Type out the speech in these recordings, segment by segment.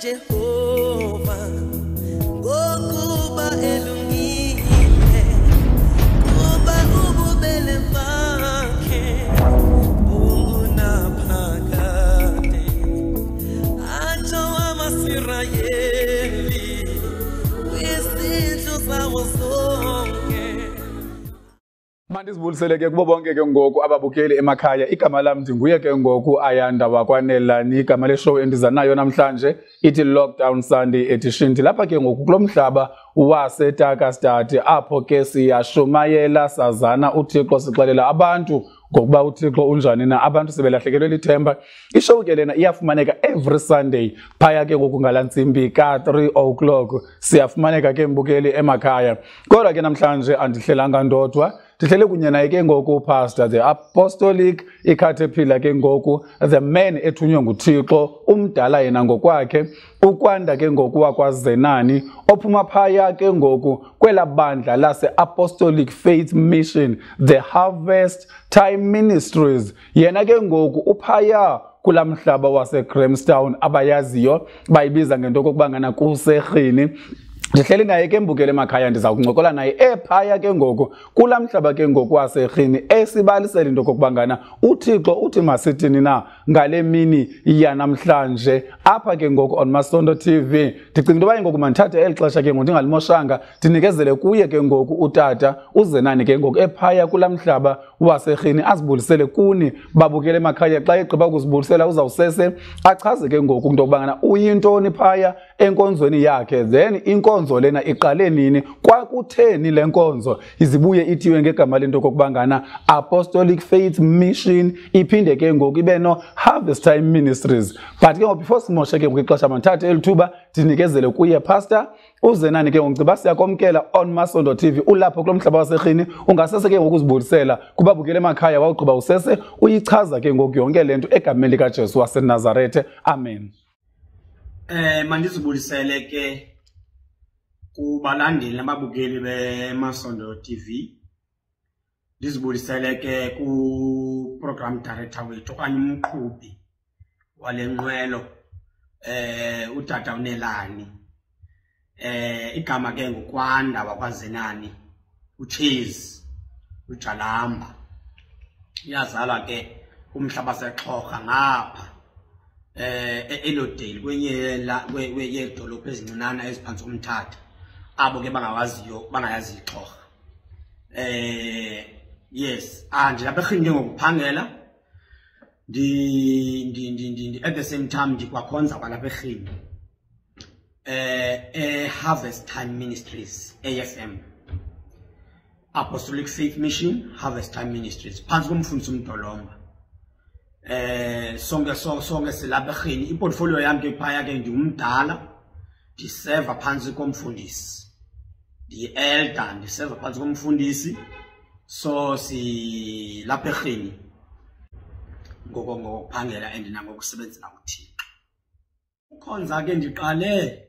Jehova ngokuba elungile kuba ububele bakhe bunaphakade atsho amasirayeli kwisihlo sawo sonke. Mandizibulisele ke kubo bonke ke ngoku ababukeli emakhaya. Igama lam ndinguye ke ngoku Ayanda wakwanelani. Igama leshow endiza nayo namhlanje ithi Lockdown Sunday Edition. Lapha ke ngoku kulomhlaba waseTakastad apho ke siyashumayela sazana uThixo sixelela abantu ngokuba uThixo unjani na abantu sebelahlekelwe lithemba. Ishow ke lena iyafumaneka every Sunday phaya ke ngoku ngalantsimbi ka3 o'clock. Siyafumaneka ke mbukeli emakhaya. Kodwa ke namhlanje andihlelanga ndodwa. Ndihlele kunye naye ke ngoku Pastor the Apostolic iCaterpillar ke ngoku the man ethunywe nguThixo umdala yena ngokwakhe ukwanda ke ngoku wakwaZenani ophuma phaya ke ngoku kwela bandla lase Apostolic Faith Mission the Harvest Time Ministries. Yena ke ngoku uphaya kulamhlaba wase Grahamstown abayaziyo bayibiza ngento kokubangana kuseRhini. Ndihleli naye ke mbukele emakhaya ndiza kuncokola naye ephaya ke ngoku kulamhlaba ke ngoku waseRhini esibalisela into kokubangana uThixo uthi masithini na ngale mini yanamhlanje apha ke ngoku on Masondo TV. Ndicinga into baye ngoku mandithathe elixesha ke ngoku ndingalimoshanga ndinikezele kuye ke ngoku utata uZenani ke ngoku ephaya kulamhlaba waseRhini azibulisele kuni babukele emakhaya. Xa egqiba ukuzibulisela uzawusese achaze ke ngoku into kokubangana uyintoni phaya enkonzweni yakhe, then inkonzo lena iqale nini, kwakutheni le nkonzo izibuye ithiwe ngegama lento kokubangana Apostolic Faith Mission iphinde ke ngoku ibe no Harvest Time Ministries. But ke ngoku before simoshe ke ngoku ixesha mandithathe elithuba ndinikezele kuye Pastor uZenani ke ngoku siyakomkela on Masondo TV ulapho kulomhlaba waseRhini. Ungasese ke ngoku uzibulisela kubabukele emakhaya wawugqiba usese uyichaza ke ngoku yonke lento egameni likaJesu waseNazarethe. Amen. Mandizibulisele ke kubalandeli ababukeli beMasondo TV. Ndizibulisele ke ku program director wethu okanye umqhubi wale nqwelo utata uNelani. Igama ke ngokwanda wakwaZenani uCheese uJalamba. Iyazalwa ke umhlaba seXhorha ngapha eLodale kwenye yedolophu ezincinana eziphansi komthatha abo ke bangawaziyo bangayazi iXhorha. Yes, ndilapha eRhini ngokuphangela at the same time ndikwakhonza kwalapha eRhini Harvest Time Ministries AFM Apostolic Faith Mission Harvest Time Ministries phansi komfundisi uMdolomba. Sonke silapha eRhini. Iportfolio yami ke phaya ke ndingumdala ndiserva phansi komfundisi, ndi-elder ndiserva phansi komfundisi. So silapha eRhini ngokuphangela and nangokusebenzela uThixo. Ukhonza ke ndiqale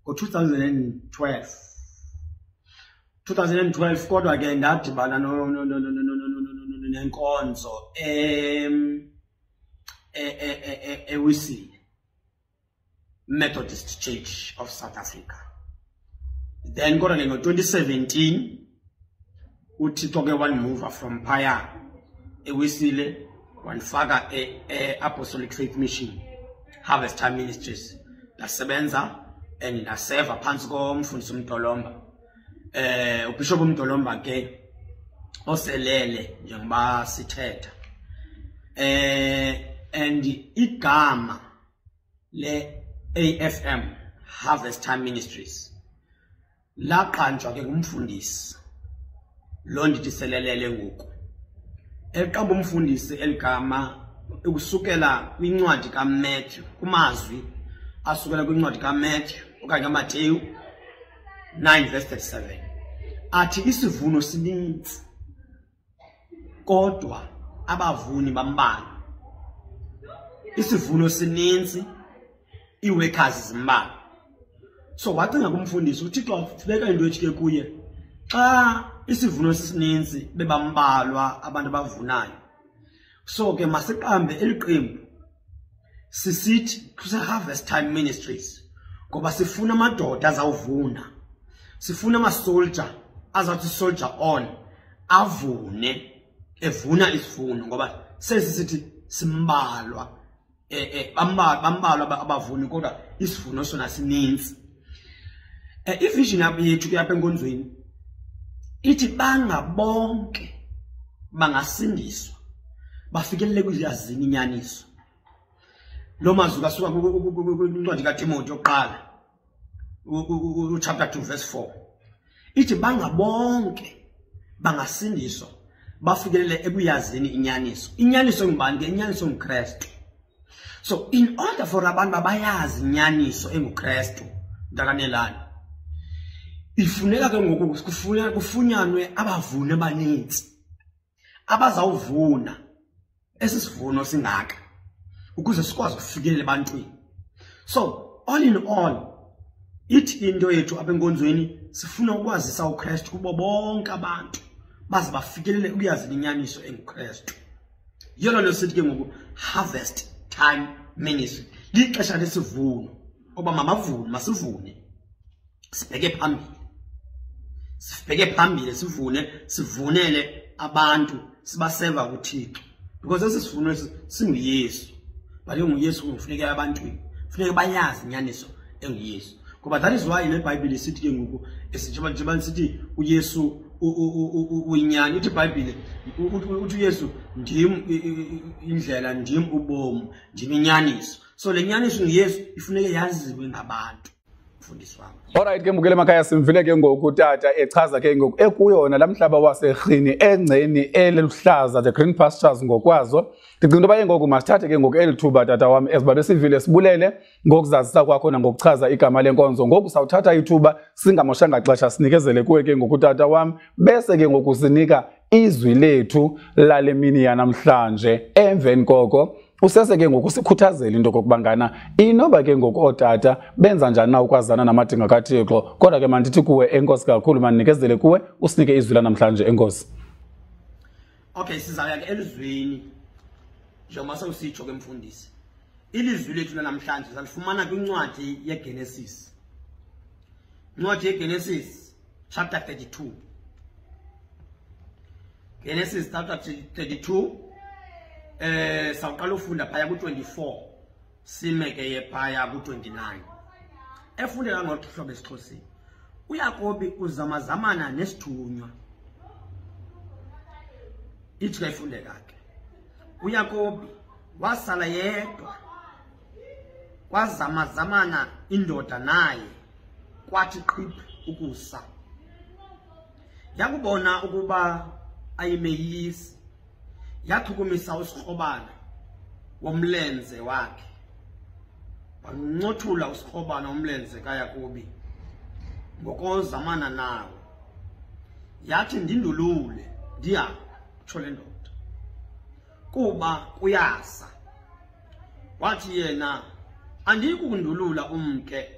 ngo-2012 kodwa ke ndadibana nenkonzo eWisile Methodist Church of South Africa. Then kodwa ke ngo-2017 uThixo ke wanimova from phaya eWisile wanifaka Apostolic Faith Mission Harvest Time Ministries. Ndasebenza and ndaserva phansi komfundisi uMdolomba. uBishop uMdolomba ke oselele njengoba sithetha. And igama le AFM Harvest Time Ministries laqanjwa ke ngumfundisi lo ndithi selelele ngoku. Eqamba umfundisi eligama ukusukela kwincwadi kaMatthew, kumazwi asukela kwincwadi kaMatthew okanye kaMateyu 9:37 athi isivuno sininzi kodwa abavuni bambalwa. Isivuno sininzi iworkers zimbalwa. So wacinga kumfundisi uThixo ufika into ethike kuye xa isivuno sisininzi bebambalwa abantu abavunayo. So ke masiqambe eliqembu sisithi kuse Harvest Time Ministries ngoba sifuna amadoda azawuvuna, sifuna ama-soldier azathi soldier on avune, evuna isivuno ngoba sesithi simbalwa bambalwa abavuni kodwa isivuno sona sininzi. Ivision yethu yapha enkonzweni ithi bangabonke bangasindiswa bafikelele kuyazini inyaniso. Lo mazwi asuka kwincwadi kaTimothy oqala chapter 2 verse 4 ithi bangabonke bangasindiswa bafikelele ekuyazini inyaniso. Inyaniso ngubani? Inyaniso nguKristu. So in order for abantu bayazi inyaniso enguKristu ndakanelani, ifuneka ke ngoku kufunyanwe abavuni abaninzi abazawuvuna esisivuno singaka ukuze sikwazi ukufikelela ebantwini. So all in all, ithi into yethu apha enkonzweni sifuna ukwazisa uKristu kubo bonke abantu baze bafikelele ukuyazi inyaniso enguKristu. Yilo lo sithi ke ngoku Harvest Time Ministry. Lixesha lesivuno oba mamavuni masivune, sibheke phambili. Sibheke phambili sivunele abantu sibaseva kuThixo because esisivuno singuYesu. Bale nguYesu kufuneka abantwini, kufuneka bayazi inyaniso enguYesu. Ngoba that is why neBhayibheli sithi ke ngoku esijabani sithi uYesu uyinyani. Ithi iBhayibheli uthi uYesu ndim indlela, ndim ubomi, ndim inyaniso. So le nyaniso nguYesu ifuneka yaziwe ngabantu. Alright ke mbukele emakhaya, simvile ke ngoku tata echaza ke ngoku ekuyona lamhlaba waseRhini engceni eliluhlaza, the green pastures ngokwazo. Ndicinga into baye ngoku masithathe ke ngoku elithuba tata wami ezibabe sivile sibulele ngokuzazisa kwakho nangokuchaza igama lenkonzo. Ngoku sawuthatha ithuba singamoshanga xesha sinikezele kuwe ke ngoku tata wami, bese ke ngoku sinika izwi lethu lale mini yanamhlanje. Emveni koko usese ke ngoku sikhuthazela into kokubangana inoba ke ngoku otata benza njani na ukwazana namadinga kaThixo. Kodwa ke mandithi kuwe enkosi kakhulu, manikezele kuwe usinike izwi lanamhlanje enkosi. Okay, sizawuya ke elizweni njengoba sewusitsho ke mfundisi. Ilizwi lethu lanamhlanje salifumana kwincwadi yeGenesis. Incwadi yeGenesis chapter 32. Genesis chapter 32 sawuqala ufunda phaya ku24 simeke ye phaya ku29. Efundela ngohlobo esiXhoseni. uYakobi uzamazamana nesithunywa. Ithi kayifundeka ke. uYakobi wasala yedwa, kwazamazamana indoda naye, kwathi qhiphi ukusa. Yakubona ukuba ayimeyisi, yachukumisa usikrobana womlenze wakhe, wancothula usikrobana womlenze kaYakobi ngokozamana nawo. Yathi ndindulule ndiya kutsho le ndoda kuba kuyasa. Wathi yena, andikundulula umke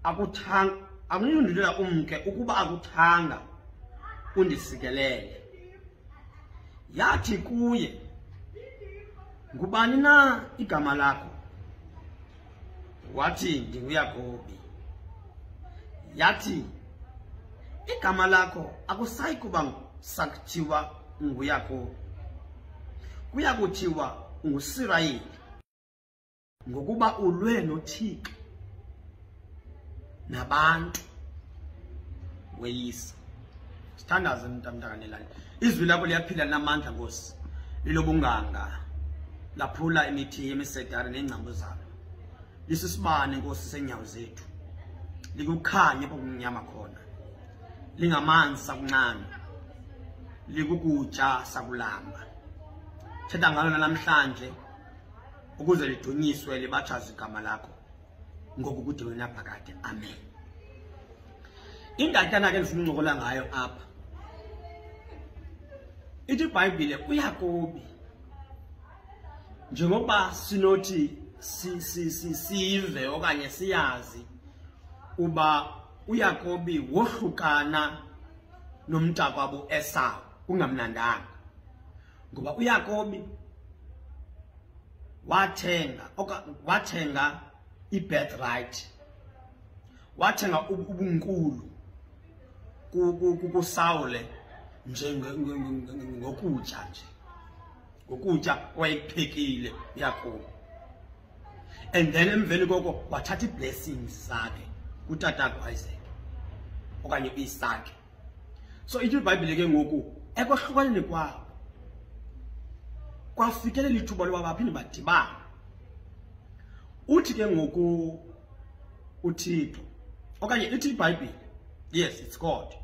akundulula umke ukuba akuthanga undisikelele. Yathi kuye, ngubani na igama lakho? Wathi, ndinguYakobi. Yathi, igama lakho akusayi kuba sakuthiwa nguYakobi, kuya kuthiwa nguSirayeli, ngokuba ulwe noThixo nabantu weyisa. Sithandaze mntakanelane. Izwi lakho liyaphila namandla Nkosi, lilobunganga, laphula imithi yemisedari nengcambu zalo. Lisisibane Nkosi senyawo zethu, likukhanye okumnyama khona, lingamanzi sakunqana, likukutya sakulamba. Thetha ngalo namhlanje ukuze lidunyiswe libachaze igama lakho ngoku kude wena phakade. Amen. Indatana ke ndifuna uncokola ngayo apha. Ithi iBhayibhile uYakobi, njengoba sinothi sive okanye siyazi uba uYakobi wohlukana nomntakwabo Esau kungamnandanga, ngoba uYakobi wathenga i-birthright, wathenga ubunkulu kuSawule nje ngokutya nje, ngokutya wayekuphekile uYakobi. And then emveni koko wathatha i-blessings zakhe kutata Isaac okanye Isaac. So ithi iBhayibhile ke ngoku ekwahlukaneni kwabo kwafikelela ithuba loba baphinde badibana. Uthi ke ngoku uThixo okanye ithi iBhayibhile, yes it's God,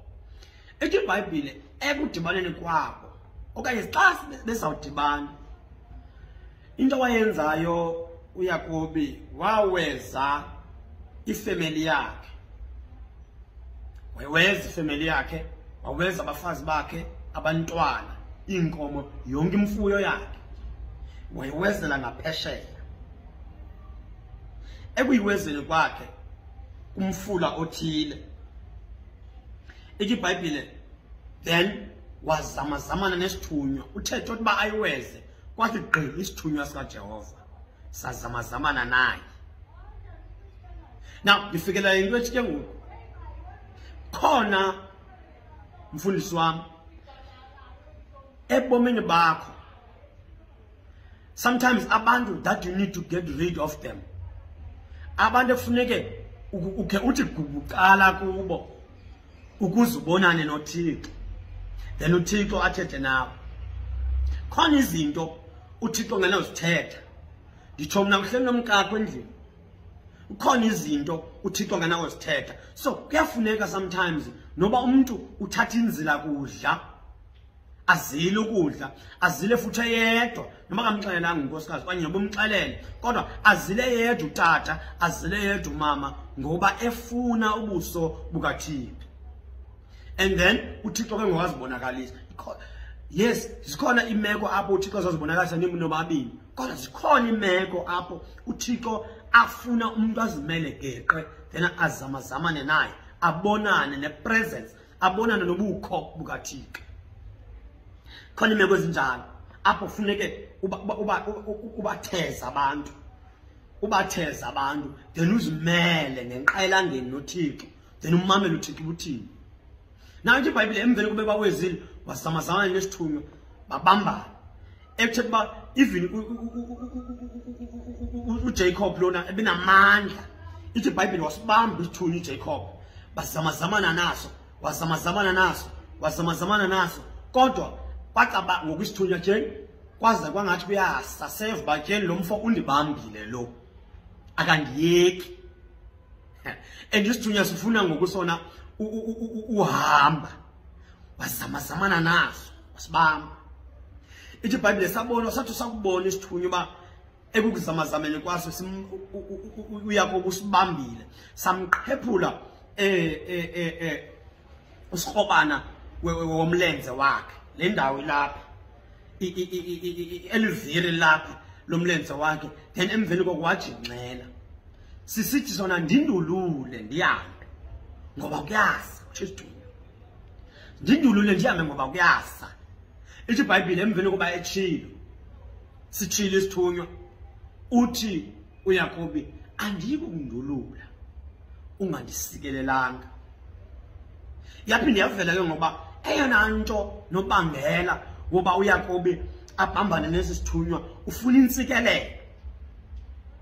ithi iBhayibhile ekudibaneni kwabo okanye xa bezawudibana into wayenzayo uYakobi waweza ifamily yakhe, waweza ifamily yakhe, waweza abafazi bakhe, abantwana, inkomo, yonke imfuyo yakhe wayewezela ngaphesheya. Ekuyiwezeni kwakhe kumfula othile, ithi iBhayibhile then wazamazamana nesithunywa, uthethe ukuthi ba ayiweze kwathi gqi isithunywa sikaJehova sazamazamana naye. Now ndifikela into ethi ke ngoku khona mfundisi wami ebomini bakho sometimes abantu that you need to get rid of them, abantu efuneke ukhe uthi gubuqala kubo ukuze ubonane noThixo, then uThixo athethe nawe. Khona izinto uThixo ngenozithetha, nditsho mna kuhleli nomkakho endlini, ukhona izinto uThixo ngenozithetha. So kuyafuneka sometimes noba umuntu uthatha inzila kudla, azile ukudla, azile futhi yedwa, noma kamxelelanga unkosikazi okanye bomxelele, kodwa azile yedwa utata, azile yedwa umama, ngoba efuna ubuso bukaThixo. And then uThixo ke ngowazibonakalisa. Yes, zikhona imeko apho uThixo azazibonakalisa nobabini, kodwa zikhona imeko apho uThixo afuna umuntu azimele geqe, then azamazamane naye, abonane nepresence, abonane nobukho bukaThixo. Khona imeko ezinjalo apho kufuneke ubatheza abantu, ubatheza abantu, then uzimele ngenqayelangeni noThixo, then umamele uThixo uthini. Now ithi iBhayibhile emveni kube bawezile wazamazamana nesithunywa babambana. Ekuthetha ba even uJacob lona ebenamandla, ithi iBhayibhile wasibamba isithunywa uJacob, bazamazamana naso, wazamazamana naso, wazamazamana naso, kodwa kwacaba ngokwisithunywa nje kwaza kwangathi kuyasa save bajeni lo mfo undibambile lo akandiyeki. And isithunywa sifuna ngokusona uhamba, wazamazamana naso, wasibamba. Ithi iBhayibhile sabona sathi sakubona isithunywa ba ekukuzamazamene kwaso uYakobi usibambile, samqhephula usikhobana womlenze wakhe, le ndawo lapha eliviri lapha lomlenze wakhe. Then emveni kokwajinxela sisithi sona ndindulule ndihambe ngoba kuyasa, uThixo ndindulule ndihambe ngoba kuyasa. Ithi iBhayibhile emveni koba etshilo sitshile isithunywa, uthi uYakobi andikundulula ungandisikelelanga. Yaphinde yavela ke ngoba eyona nto nobangela woba uYakobi abhambane nesi sithunywa ufuna intsikelelo,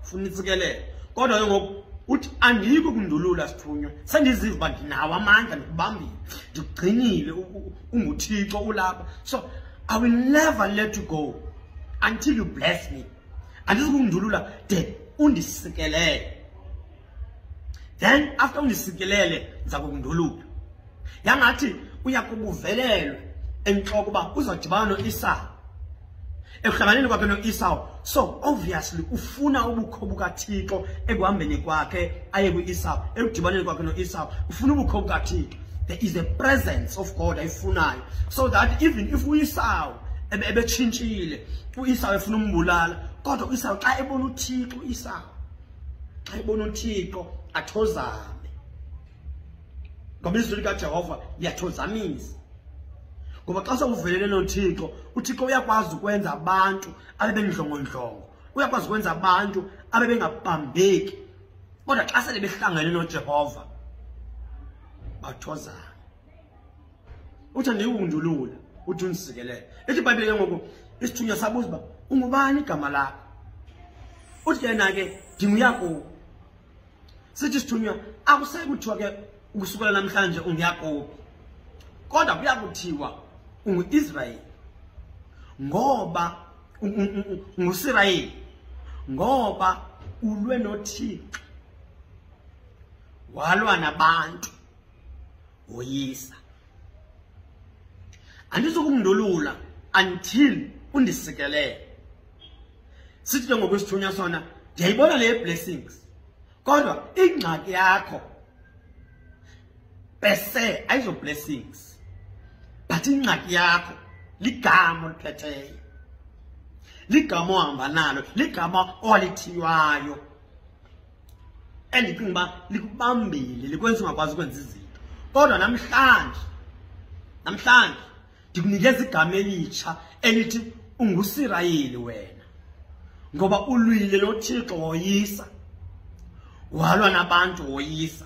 ufuna intsikelelo, kodwa ke ngoku uthi andikho kundulula sithunywa, sendiziva uba ndinawo amandla ndikubambile, ndikugcinile unguThixo ulapha. So I will never let you go until you bless me. Andizukundulula de undisikelele. Then after undisikelele ndiza kukundulula. Yangathi uYakobi uvelelwe enhloko ba uzadibana noEsau. Ekuhlanganeni kwakhe noEsau, so obviously ufuna ubukho bukaThixo ekuhambeni kwakhe aye kuEsau, ekudibaneni kwakhe noEsau ufuna ubukho bukaThixo. There is a presence of God ayifunayo, so that even if uEsau ebetshintshile, uEsau efuna umbulala, kodwa uEsau xa ebona uThixo, uEsau xa ebona uThixo athozame. Ngoba izwi likaJehova liyathozamisa. Ngoba xa sewuvelele noThixo, uThixo uyakwazi ukwenza abantu abe bendlongondlongo, uyakwazi ukwenza abantu abebengabambeki kodwa xa sele behlangene noJehova bathozana. Uthi ndiwundulula uthi unisikelele. Ethi iBhayibheli ngoku isithunywa sabuza uba ungubani igama lakho? Uthi yena ke ndinguYakobi. Sithi isithunywa akusayi kuthiwa ke ukusukela namhlanje unguYakobi. Kodwa kuyakuthiwa unguIsrayeli. Ngoba unguSirayeli. Ngoba ulwe noThixo. Walwa nabantu woyisa. Andizokumndulula until undisikelele. Sithi ke ngokwesithunywa sona ndiyayibona le blessings. Kodwa ingxaki yakho bese ayizo blessings. But ingxaki yakho ligama oliphetheyo. Ligama ohamba nalo, ligama olithiywayo. Endicinga uba likubambile likwenza ungakwazi ukwenza izinto. Kodwa namhlanje ndikunikeza igama elitsha elithi unguSirayeli wena. Ngoba ulwile noThixo woyisa. Walwa nabantu woyisa.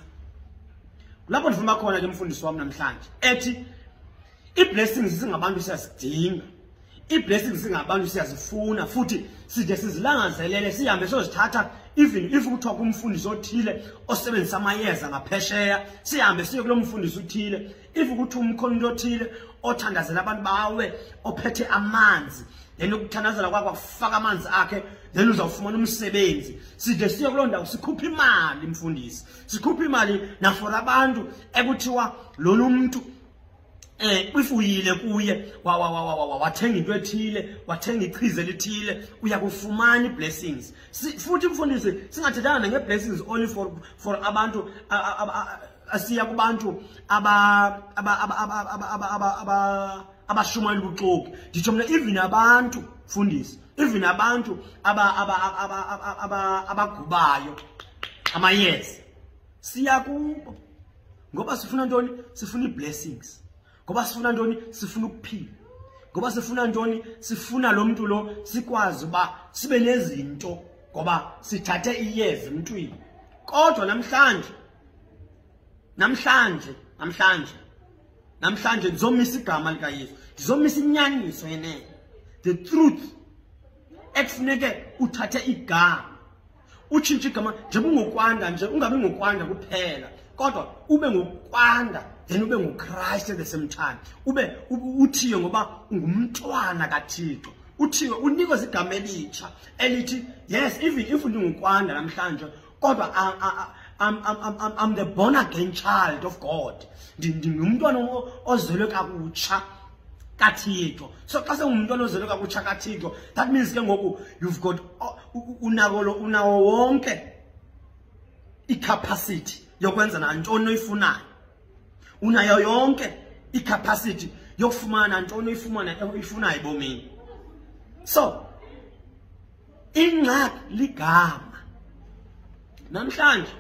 Lapho ndifuna khona ke mfundisi wami namhlanje ethi iblessings singabantu siyasidinga. Iblessings singabantu siyazifuna futhi side sizilangazelele sihambe sozithatha even if kuthiwa kumfundisi othile osebenzisa amayeza ngaphesheya sihambe siye kulo mfundisi uthile. If kuthiwa umkhonto othile othandazela abantu bawe ophethe amanzi then ukuthandazela kwakho kufaka amanzi akhe then uzawufumana umsebenzi. Side siye kulo ndawo sikhupha imali mfundisi. Sikhupha imali na for abantu ekuthiwa lona umuntu uyifuyile kuye wathenga into ethile wathenga ichize lithile uyakufumana iblessings. Futhi mfundisi singathethanga ngeblessings only for abantu asiya kubantu abashumayela ubuxoki. Nditsho mina even abantu mfundisi even abantu abagubayo amayeza siya kubo ngoba sifuna ntoni? Sifuna iblessings. Ngoba sifuna ntoni? Sifuna ukuphila. Ngoba sifuna ntoni? Sifuna lo muntu lo sikwazi uba sibe nezinto ngoba sithathe iyeza emntwini. Kodwa namhlanje ndizomisa igama likaYesu. Ndizomisa inyaniso yenene. The truth ekufuneke uthathe igama. Utshintshe igama nje ungokwanda nje ungabi ngokwanda kuphela. Kodwa ube ngokwanda then ube nguChrist at the same time. Ube uthiwe ngoba ungumntwana kaThixo. Uthiwe unikwe igama elitsha elithi yes even if ndingukwanda namhlanje kodwa I'm the born again child of God. Ndingumntwana ozelwe kakutsha kaThixo. So xa sengumntwana ozelwe kakutsha kaThixo that means ke ngoku you've got unawo wonke icapacity yokwenza nantoni oyifunayo. Unayo yonke icapacity yokufumana ntoni oyifunayo ebomini. So ingxaki ligama. Namhlanje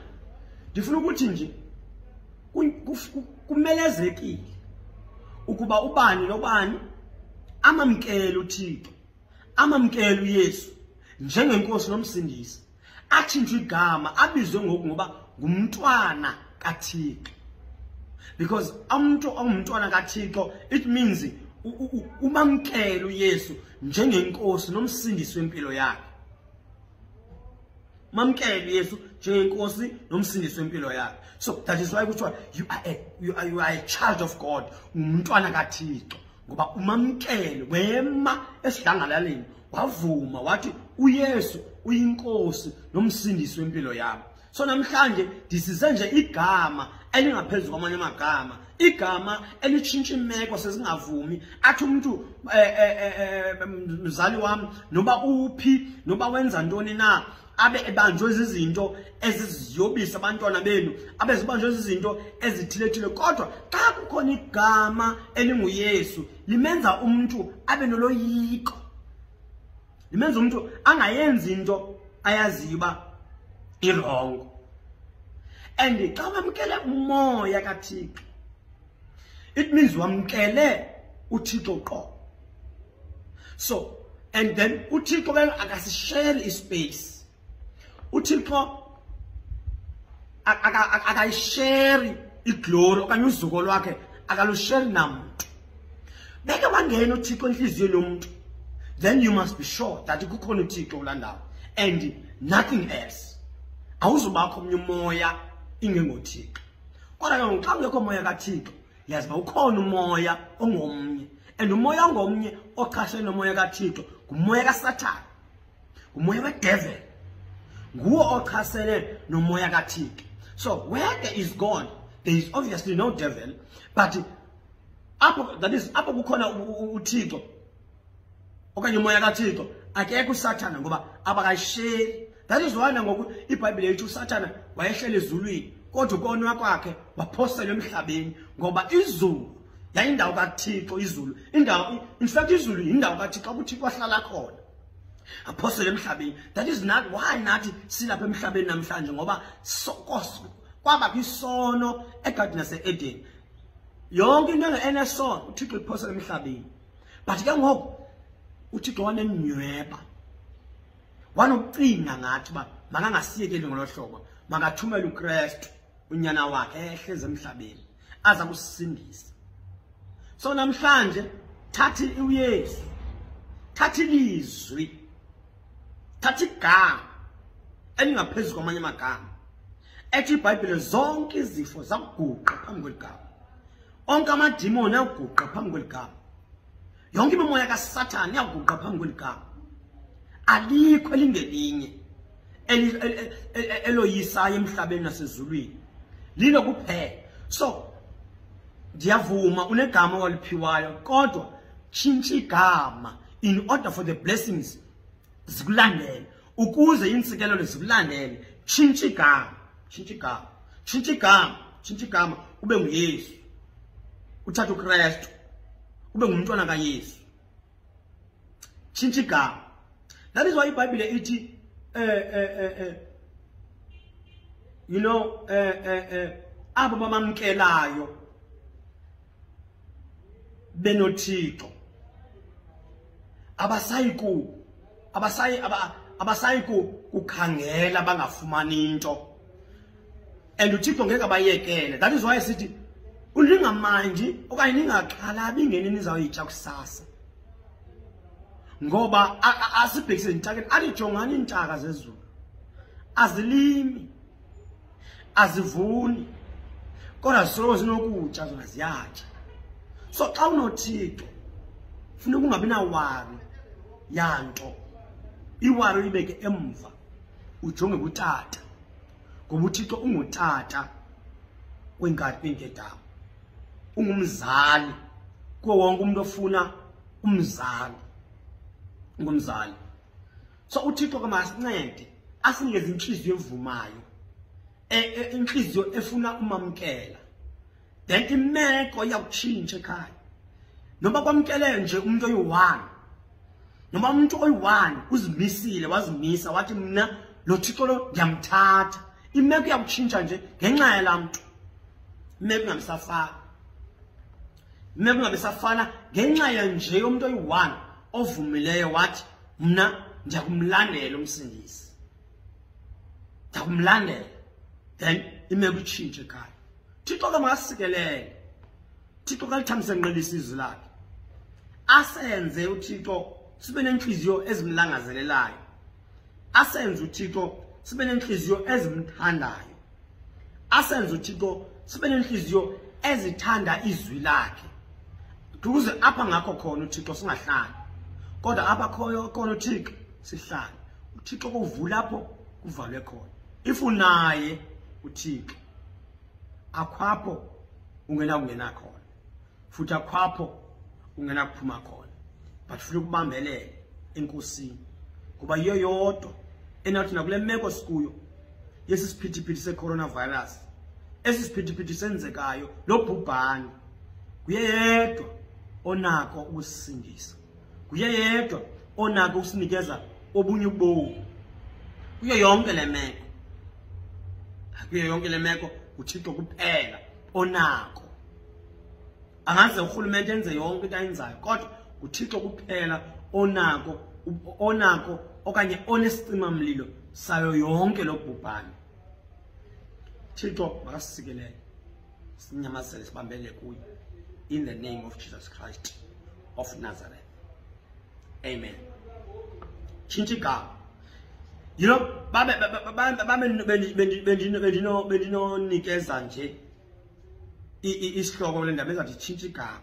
ndifuna ukuthi nje kumelezekile ukuba ubani nobani amamkele uThixo, amamkele uYesu njengenkosi nomsindisi, atshintshe igama abizwe ngoba ngumntwana kaThixo. Because umuntu ongumntwana kaThixo it means umamkele uYesu njengenkosi nomsindisi wempilo yakhe. Mamkele uYesu njengenkosi nomsindisi wempilo yakhe. So that is why kuthiwa you are a child of God, umntwana kaThixo. Ngoba umamkele wema esidlangalaleni wavuma wathi uYesu uyinkosi nomsindisi wempilo yami. So namhlanje disize nje igama elingaphezulu kwamanye amagama, igama elitshintsha imeko sezingavumi athi umuntu mzali wami noba uphi noba wenza ntoni na abe ebanjwe izinto eziziyobisa abantwana benu, abe zibanjwe izinto ezithilethile. Kodwa xa kukhona igama elinguYesu limenza umuntu abe noloyiko, limenza umuntu angayenzi into ayaziyo uba irongo. And xa wamkele umoya kaThixo it means wamkele uThixo qo. So And then uThixo ke akasishare ispace. uThixo akayishare iglory okanye uzuko lwakhe akalushare namuntu. Beke wangena uThixo enhliziyo yomuntu, then you must be sure that kukhona uThixo ulandayo and nothing else. Awuzubakho omnye umoya ingengoThixo. Kodwa ke xa ungekho moya kaThixo, yazi ba ukhona umoya ongomnye, and umoya ongomnye ochasene nomoya kaThixo ngumoya kaSathane, ngumoya wedevil, nguwo ochasene nomoya kaThixo. So where there is God, there is obviously no devil, but that is apho kukhona uThixo okanye umoya kaThixo akekho uSathane ngoba abakayishare. That is why ngoku iBhayibhile ithi uSathane wayehlele ezulwini kodwa ukonwa kwakhe waphosela emhlabeni ngoba izulu yayindawo kaThixo. Izulu indawo, in fact izulu indawo kaThixo uThixo wahlala khona aphosela emhlabeni. That is not why nathi silapha emhlabeni namhlanje ngoba kwaba kwisono eGarden yaseEden. Yonke into engenesono uThixo iphosela emhlabeni. But ke ngoku uThixo wanenyweba, wanokucinga ngathi ba makangasiyekeli ngolohlobo, makathumele uKristu unyana wakhe ehleze emhlabeni aza kusindisa. So namhlanje thathi uYesu, thathi ilizwi, thathi igama elingaphezulu kwamanye amagama. Ethi iBhayibhile zonke izifo zakuguqa phambi kweligama, onke amadimoni ayaguqa phambi kweligama, yonke imimoya kaSathane yaguqa phambi kweligama. Alikho elingelinye eloyisayo emhlabeni nasezulwini, lilo kuphela. So ndiyavuma unegama waliphiwayo, kodwa tshintsha igama in order for the blessings zikulandele, ukuze intsikelelo zikulandele. Tshintsha igama, tshintsha igama, tshintsha igama, tshintsha igama, ube nguYesu, uthathe uKristu ube ngumntwana kaYesu. Tshintsha igama. That is why iBhayibhile ithi you know abo bamamkelayo benoThixo abasayi kukhangela bangafumani into, and uThixo ngeke abayekele. That is why sithi ulingamandi okanye ningaxhalabi ngenini nizawuyitya kusasa, ngoba asibhekise intakeni athi jongani intaka zezulu, azilimi azivuni kodwa solo zinokutya zona ziyatya. So xa unoThixo funeka ungabi na wari yanto, iwari libeke emva ujonge kuTata, ngoba uThixo ungutata wenkatha, ungumzali kuwo wonke umuntu ofuna umzali, ngumzali. So uThixo kamasincede asinikeze inhliziyo evumayo, inhliziyo efuna umamkela, then imeko iyakutshintsha ekhaya. Noma kwamkele nje umuntu oyi-1, noma umuntu oyi-1 uzimisile wazimisa wathi mina lo Thixo lo ngiyamthatha, imeko iyakutshintsha nje ngenxa yala mntu. Imeko ingabisafana, imeko ingabisafana ngenxa ya nje yomuntu oyi-1 ovumileyo wathi mna ndiyakumlandela umsindisi, ndiyakumlandela, then imeko itshintshe ekhaya. Thixo kamasikelele, Thixo kalithambise nqelisa izwi lakhe, asenze uThixo sibe nenhliziyo ezimlangazelelayo, asenze uThixo sibe nenhliziyo ezimthandayo, asenze uThixo sibe nenhliziyo ezithanda izwi lakhe, ukuze apha ngakho khona uThixo singahlali, kodwa apha khona uThixo sihlale. uThixo kuvula lapho kuvalwe khona. If unaye uThixo akhapho ungena khona, futhi akhapho ungena kuphuma khona, but futhi kubambelele enkosini, kuba yiyo yodwa enathi nakule meko sikuyo yesisiphithiphithi se-coronavirus, esisiphithiphithi senzekayo lo bhubhane, kuye yedwa onako ukusindisa, kuye yedwa onako ukusinikeza obunye ubomi. Kuyo yonke le meko, kuyo yonke le meko uThixo kuphela onako. Angaze urhulumente enze yonke into ayenzayo, kodwa uThixo kuphela onako onako okanye onesicima mlilo sayo yonke lokubhubhane. Thixo makasikelele sinyamazele sibambele kuye in the name of Jesus Christ of Nazareth. Amen. Chinchika. You know, bendino nikeza nje isihloko lendaba ezathi chinchika.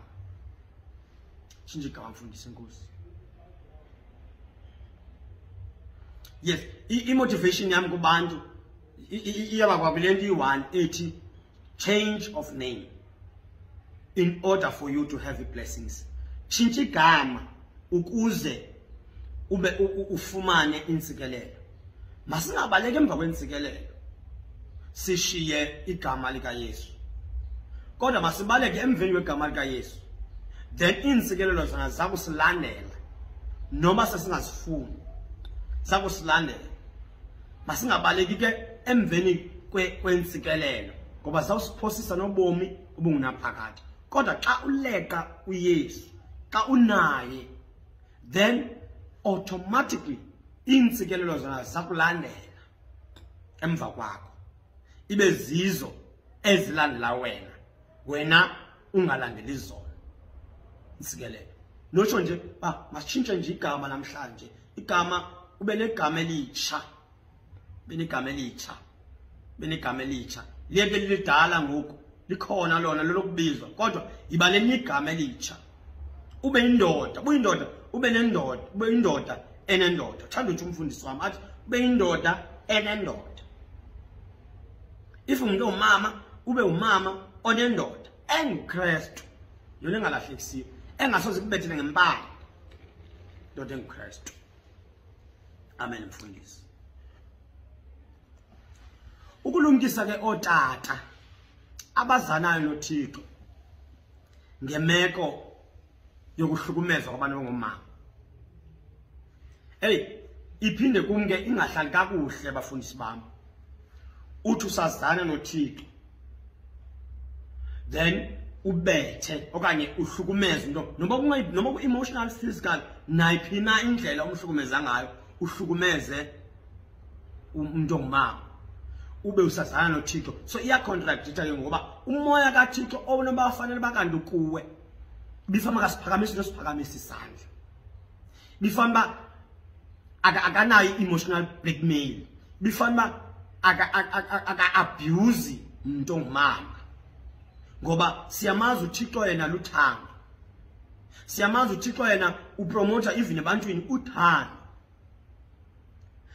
Chinchika mfundisi Nkosi. Yes, i-motivation yami kubantu iyaba kwakulento i1 ethi change of name in order for you to have blessings. Tshintsha igama ukuze ube ufumane insikelelo. Masingabaleki emva kwensikelelo. Sishiye igama lika Yesu. Kodwa masibaleke emveni kwegama lika Yesu. Then insikelelo zona zakusilandela noma sesingazifuni. Zakusilandela. Masingabaleki ke emveni kwensikelelo ngoba zawusiphosisa nobomi obungunaphakade. Kodwa xa uleka uYesu, xa unaye, then automatically insikelelo zona zakulandela emva kwakho. Ibe zizo ezilandela wena ungalandeli zona. Insikelelo. Nosho nje masitshintshe nje igama namhlanje. Igama ube negama elitsha. Benegama elitsha. Liyeke lidala ngoku. Likhona lona lokubizwa. Kodwa iba lenigama elitsha. Ube indoda, ube indoda enendoda. Thanda ukuthi umfundisi wami athi ube indoda enendoda. If umuntu umama, ube umama onendoda enguKristu. Yona engalahlekisiwe. Engasoze kubethele ngempala. Indoda enguKristu. Amen mfundisi. Ukulumkisa ke otata abazanayo noThixo ngemeko yokuhlukumezwa kwabantu ngomama. Iphinde kumke ingahlali kakuhle abafundisi bami. Uthi usazana noThixo. Then ubethe okanye uhlukumeze into noma ku emotional physical nayiphina indlela umhlukumeza ngayo uhlukumeze umuntu ongumama. Ube usazana noThixo. So iya contradict ke ngoba umoya kaThixo onobafanele bakanti kuwe bifama kasiphakamisa nosiphakamisa isandla. Bifama akanayo emotional blackmail. Bifama aka abuse umuntu ongumama. Ngoba siyamazi uThixo yena luthando. Siyamazi uThixo yena upromoter even ebantwini uthando.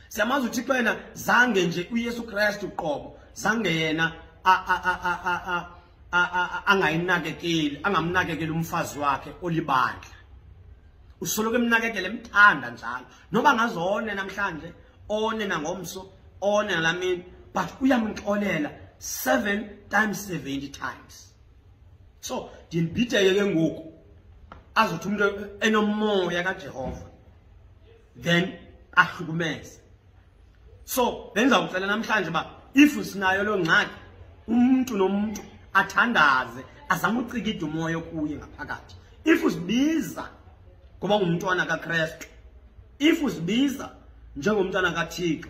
Siyamazi uThixo yena zange nje uYesu Kristu qobo zange yena angayinakekeli angamnakekeli umfazi wakhe olibandla. Usoloke emnakekele emthanda njalo noba ngazone namhlanje one nangomso one nalamini but uyamxolela 7 times 70 times. So ndinibhideke ke ngoku azothi umuntu enomoya kaJehova then ahlukumeze. So benza ukucela namhlanje ba if sinayo lo ngxaki umuntu nomuntu athandaze azama ucikida umoya kuye ngaphakathi. If usibiza ngoba ngumntwana kaKristu, if usibiza njengomntwana kaThixo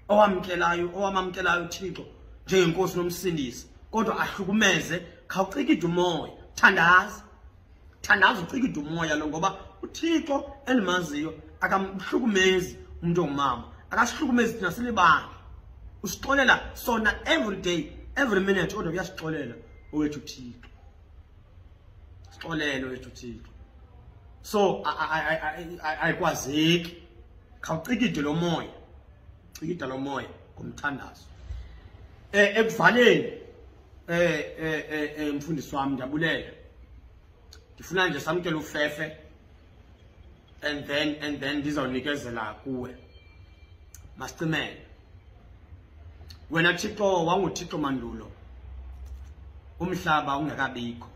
owamamkelayo uThixo njengenkosi nomsindisi kodwa ahlukumeze khawucikida umoya. Thandaza ucikida umoya lo ngoba uThixo endimaziyo akamhlukumezi umuntu ongumama. Akasihlukumezi thina silibandla. Usixolela sona every day, every minute kodwa uyasixolela owethu uThixo. Sixolele owethu uThixo. So ayikwazeki. Khawucikide lo moya. Cikida lo moya ngomthandazo. Ekuvaleni mfundisi wami ndiyabulela. Ndifuna nje samkele ufefe and then ndizawunikezela kuwe. Masicimele. Wena Thixo wanguThixo mandulo. Umhlaba ungekabikho.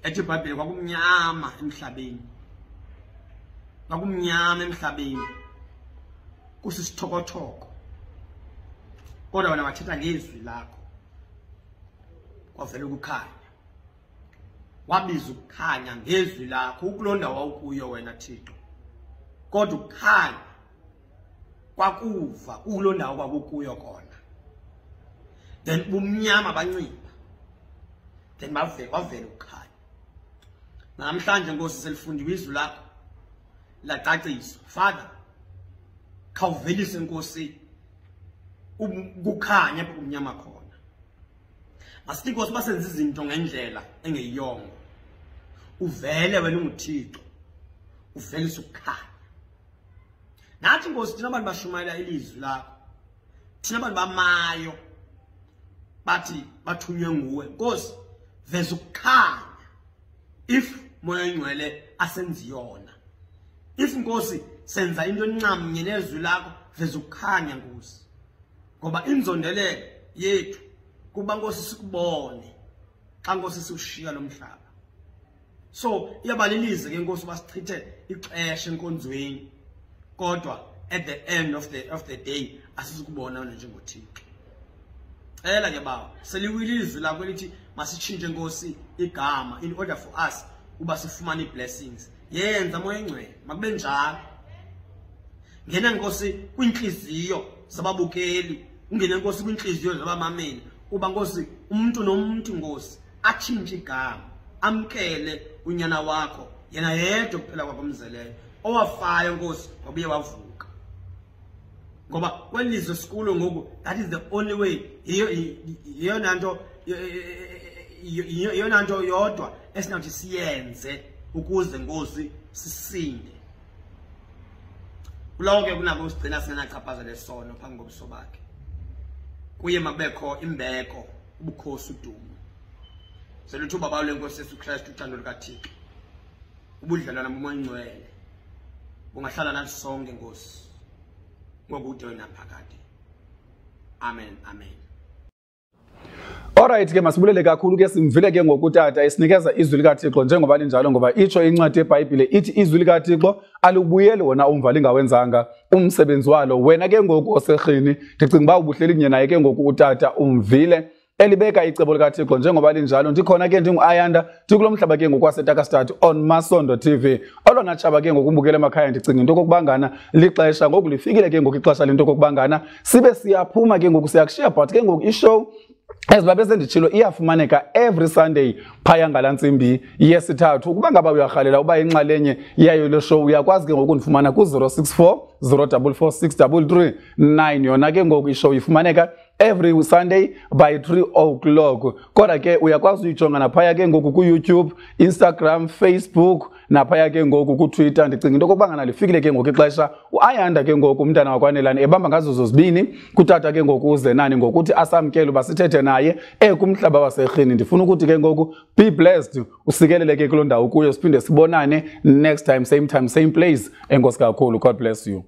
Ethi iBhayibheli kwakumnyama emhlabeni. Kwakumnyama emhlabeni. Kusisithokothoko. Kodwa wena wathetha ngezwi lakho. Kwavela ukukhanya. Wabiza ukukhanya ngezwi lakho ukulonda wawukuyo wena Thixo. kodwa ukukhanya kwakuva kulo ndawo kwakukuyo khona. Then bumnyama bancipha, then wavela ukukhanya. Namhlanje Nkosi selifundiwe izwi lakho lacaciswa. Father, khawuvelise Nkosi ukukhanya apho kumnyama khona. Masithi Nkosi basenza izinto ngendlela engeyiyongo. Uvele wena unguThixo, uvelise ukukhanya. Nathi Nkosi thina abantu bashumayela ilizwi lakho, thina abantu bamayo bathi bathunywe nguwe. Nkosi, veza ukukhanya if Moya Oyingcwele asenzi yona. If Nkosi senza into encamnye nezwi lakho, veza ukukhanya Nkosi. Ngoba inzondelelo yethu kuba Nkosi sikubone xa Nkosi siushiya lo mhlaba. So iyabalilize ke Nkosi basichithe ixesha enkonzweni, kodwa at the end of the day asizukubona wena njengoThixo. Cela ke Baba, seliwilizwe lakho lithi masitshintshe Nkosi igama in order for us uba sifumane blessings. Yenza Moya Oyingcwele makube njalo. Ngena Nkosi kwinhliziyo zababukeli, ungene Nkosi kwinhliziyo zabamameli, uba Nkosi umuntu nomuntu Nkosi atshintshe igama, amkele unyana wakho yena yedwa kuphela kwakomzeleyo owafayo Nkosi wabuye wavuka. Ngoba kwelizwe sikulo ngoku, that is the only way. Iyona nto yodwa esinathi siyenze ukuze Nkosi sisinde. Kulawo ke kunabo usigcina singenachaphazela lesono phambi kobuso bakhe. Kuye makubekho imbeko, ubukhosi, udumo. Seluthuba bawo leNkosi Yesu Kristu, uthando lukaThixo, ubudlelwane boMoya Oyingcwele bungahlala nathi sonke Nkosi ngokude naphakade. Amen, amen. Alright ke masibulele kakhulu ke simvile ke ngokutata isinikeza izwi likaThixo njengoba linjalo, ngoba itsho incwadi yeBhayibhile ithi izwi likaThixo alubuyele wona umva lingawenzanga umsebenzi walo. Wena ke ngoku oserhini ndicinga uba ubuhleli kunye naye ke ngoku utata umvile elibeka icebo likaThixo njengoba linjalo. Ndikhona ke ndingu-Ayanda ndikulo mhlaba ke ngokwaseTakastad on Masondo TV. Olona tshaba ke ngokumbukela emakhaya ndicinga into kokubangana lixesha ngoku lifikile ke ngoku ixesha lento kokubangana sibe siyaphuma ke ngoku siyakushiya, but ke ngoku ishow ezibabe senditshilo iyafumaneka every Sunday phaya ngalantsimbi yesithathu. Ukuba ngaba uyarhalela uba inxalenye yayo le show uyakwazi ke ngoku ndifumana ku-064 044 633 yona ke ngoku ishow ifumaneka every Sunday by 3 o'clock. Kodwa ke uyakwazi uyijonga naphaya ke ngoku ku-YouTube, Instagram, Facebook, naphaya ke ngoku ku-Twitter. Ndicinga into kokubangana lifikile ke ngoku ixesha u-Ayanda ke ngoku umntana wakwaNelani ebamba ngazo zozibini kutata ke ngoku uZenani ngokuthi asamkele uba sithethe naye kumhlaba waserhini. Ndifuna ukuthi ke ngoku be blessed, usikelele ke kuloo ndawo kuyo, siphinde sibonane next time, same place. Enkosi kakhulu. God bless you.